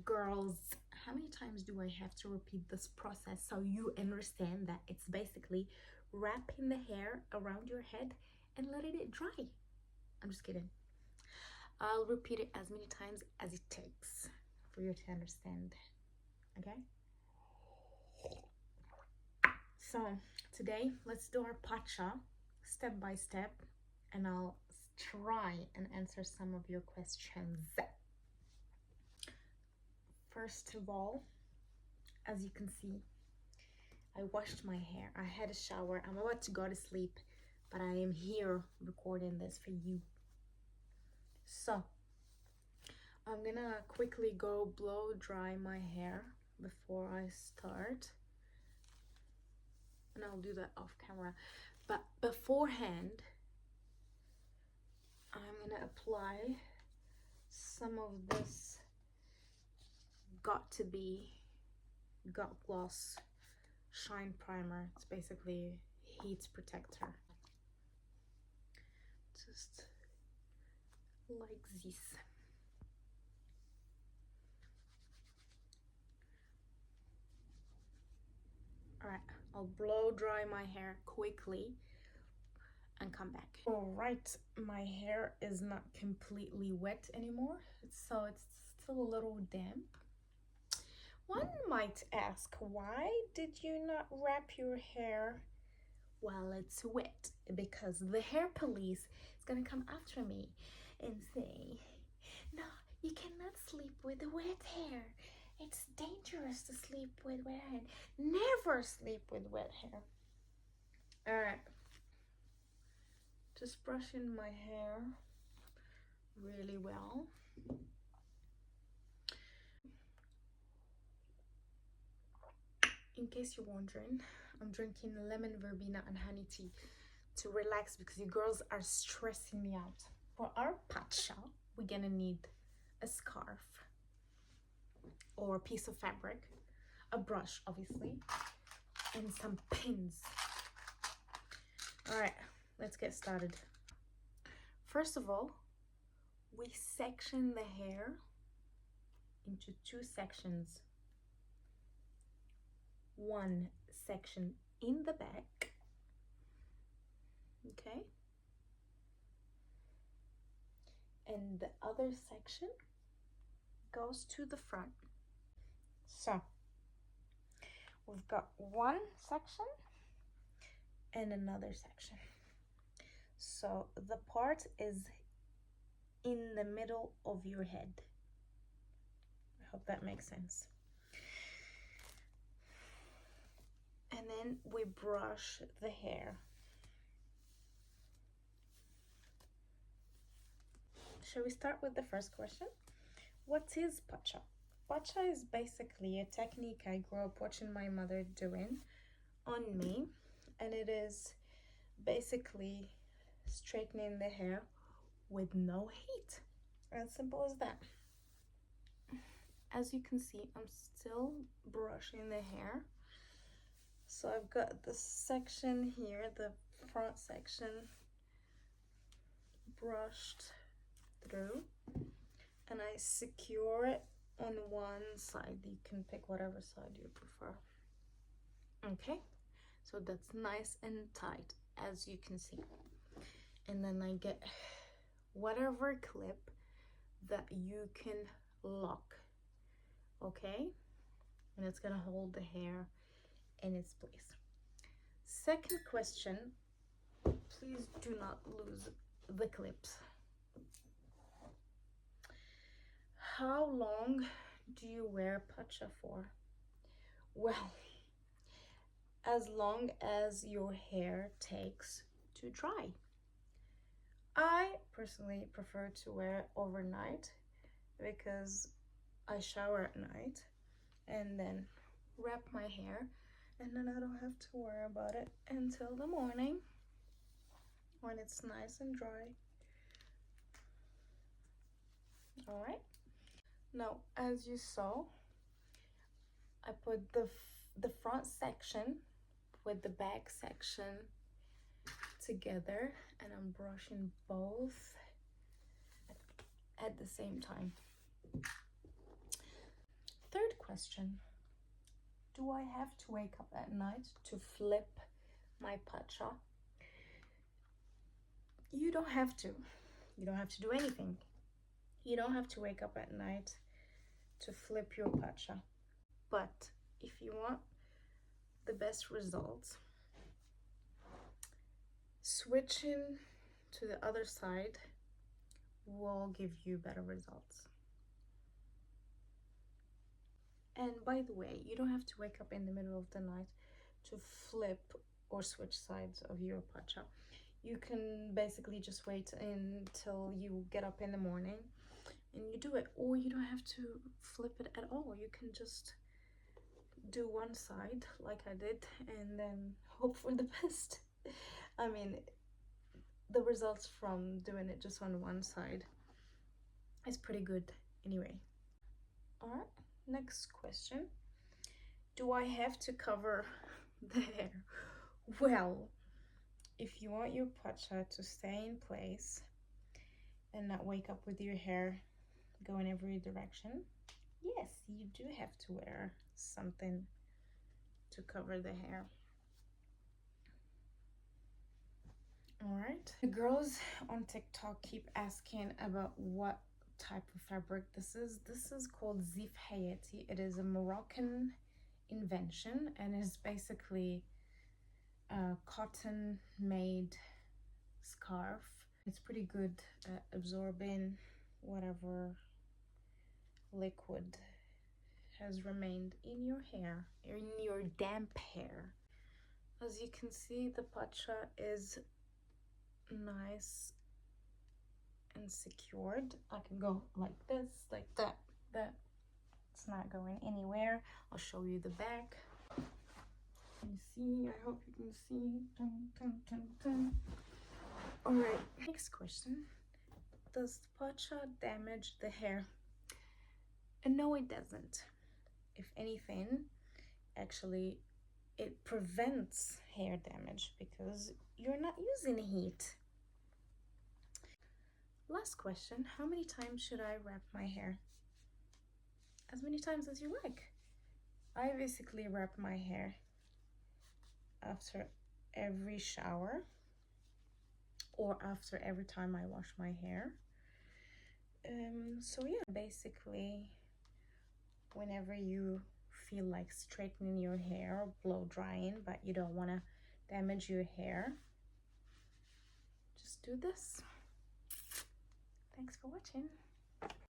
Girls, how many times do I have to repeat this process so you understand that it's basically wrapping the hair around your head and letting it dry? I'm just kidding. I'll repeat it as many times as it takes for you to understand. Okay? So today, let's do our Patcha step by step, and I'll try and answer some of your questions. First of all, as you can see, I washed my hair. I had a shower. I'm about to go to sleep, but I am here recording this for you. So I'm gonna quickly go blow dry my hair before I start, and I'll do that off camera. But beforehand, I'm gonna apply some of this Got Gloss Shine Primer. It's basically heat protector. Just like this. Alright, I'll blow dry my hair quickly and come back. Alright, my hair is not completely wet anymore, so it's still a little damp. One might ask, why did you not wrap your hair while it's wet? Because the hair police is gonna come after me and say, no, you cannot sleep with wet hair. It's dangerous to sleep with wet hair. Never sleep with wet hair. All right. Just brushing my hair really well. In case you're wondering, I'm drinking lemon verbena and honey tea to relax because you girls are stressing me out. For our Patcha, we're gonna need a scarf or a piece of fabric, a brush obviously, and some pins. All right, let's get started. First of all, we section the hair into two sections. One section in the back, okay, and the other section goes to the front. So we've got one section and another section. So the part is in the middle of your head. I hope that makes sense. And then we brush the hair. Shall we start with the first question? What is Patcha? Patcha is basically a technique I grew up watching my mother doing on me, and it is basically straightening the hair with no heat. As simple as that. As you can see, I'm still brushing the hair. So I've got this section here, the front section, brushed through, and I secure it on one side. You can pick whatever side you prefer. Okay, so that's nice and tight, as you can see. And then I get whatever clip that you can lock, okay? And it's gonna hold the hair in its place. Second question, please do not lose the clips. How long do you wear Patcha for? Well, as long as your hair takes to dry. I personally prefer to wear it overnight because I shower at night and then wrap my hair, and then I don't have to worry about it until the morning when it's nice and dry. All right. Now, as you saw, I put the front section with the back section together, and I'm brushing both at the same time. question. Do I have to wake up at night to flip my Patcha? You don't have to. You don't have to do anything. You don't have to wake up at night to flip your Patcha. But if you want the best results, switching to the other side will give you better results. And by the way, you don't have to wake up in the middle of the night to flip or switch sides of your Patcha. You can basically just wait until you get up in the morning and you do it, or you don't have to flip it at all. You can just do one side like I did and then hope for the best. I mean, the results from doing it just on one side is pretty good anyway. All right, next question. Do I have to cover the hair? Well, if you want your Patcha to stay in place and not wake up with your hair going every direction, yes, you do have to wear something to cover the hair. All right. The girls on TikTok keep asking about what type of fabric this is. This is called Zif Hayati. It is a Moroccan invention and is basically a cotton made scarf. It's pretty good at absorbing whatever liquid has remained in your hair, in your damp hair. As you can see, the Patcha is nice and secured. I can go like this, like that. It's not going anywhere. I'll show you the back. You see, I hope you can see. Dun, dun, dun, dun. All right, next question. Does the Patcha damage the hair? No, it doesn't. If anything, actually, it prevents hair damage because you're not using heat. Last question, how many times should I wrap my hair? As many times as you like. I basically wrap my hair after every shower or after every time I wash my hair. So yeah, basically whenever you feel like straightening your hair or blow drying but you don't want to damage your hair, just do this. Thanks for watching.